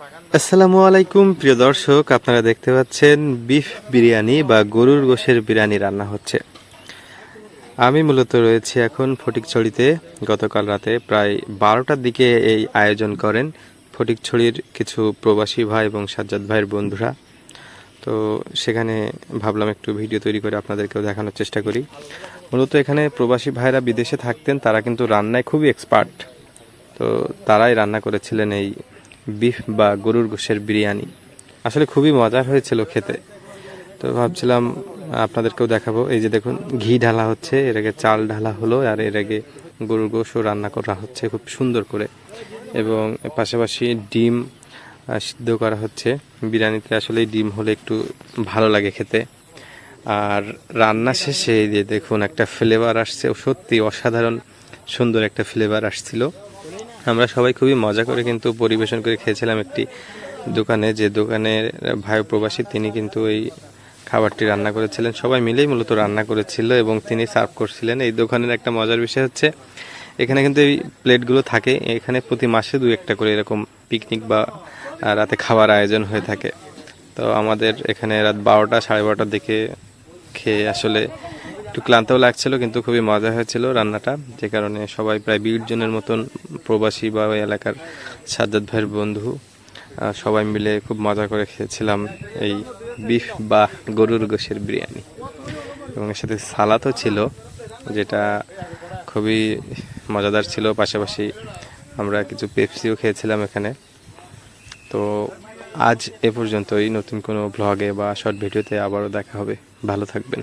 আসসালামু আলাইকুম প্রিয় দর্শক, আপনারা দেখতে পাচ্ছেন বিফ বিরিয়ানি বা গরুর গোশের বিরিয়ানি রান্না হচ্ছে। আমি মূলত রয়েছি এখন ফটিকছড়িতে। গতকাল রাতে প্রায় 12টার দিকে এই আয়োজন করেন ফটিকছড়ির কিছু প্রবাসী ভাই এবং সাজ্জাদ ভাইয়ের বন্ধুরা। তো সেখানে ভাবলাম একটু ভিডিও তৈরি করে আপনাদেরকেও দেখানোর চেষ্টা করি। মূলত এখানে প্রবাসী ভাইরা বিদেশে থাকতেন, তারা কিন্তু রান্নায় খুবই এক্সপার্ট। তো তারাই রান্না করেছিলেন এই বিফ বা গরুর গোশের বিরিয়ানি। আসলে খুবই মজার হয়েছিল খেতে। তো ভাবছিলাম আপনাদেরকেও দেখাবো। এই যে দেখুন, ঘি ঢালা হচ্ছে, এর আগে চাল ঢালা হলো, আর এর আগে গরুর গোশও রান্না করা হচ্ছে খুব সুন্দর করে, এবং পাশাপাশি ডিম সিদ্ধ করা হচ্ছে। বিরিয়ানিতে আসলে ডিম হলে একটু ভালো লাগে খেতে। আর রান্না শেষে এই যে দেখুন একটা ফ্লেভার আসছে, সত্যি অসাধারণ সুন্দর একটা ফ্লেভার আসছিল। আমরা সবাই খুবই মজা করে কিন্তু পরিবেশন করে খেয়েছিলাম একটি দোকানে, যে দোকানের ভাই প্রবাসী, তিনি কিন্তু এই খাবারটি রান্না করেছিলেন। সবাই মিলেই মূলত রান্না করেছিল এবং তিনি সার্ভ করছিলেন। এই দোকানের একটা মজার বিষয় হচ্ছে, এখানে কিন্তু এই প্লেটগুলো থাকে, এখানে প্রতি মাসে 2-1টা করে এরকম পিকনিক বা রাতে খাবার আয়োজন হয়ে থাকে। তো আমাদের এখানে রাত 12টা 12:30টার দিকে খেয়ে আসলে একটু ক্লান্তও লাগছিল, কিন্তু খুবই মজা হয়েছিল রান্নাটা, যে কারণে সবাই প্রায় 20 জনের মতন প্রবাসী বা ওই এলাকার সাজ্জাদ ভাইয়ের বন্ধু সবাই মিলে খুব মজা করে খেয়েছিলাম এই বিফ বা গরুর গোশের বিরিয়ানি। এবং এর সাথে সালাদও ছিল, যেটা খুবই মজাদার ছিল। পাশাপাশি আমরা কিছু পেপসিও খেয়েছিলাম এখানে। তো আজ এ পর্যন্তই। নতুন কোনো ব্লগে বা শর্ট ভিডিওতে আবারও দেখা হবে। ভালো থাকবেন।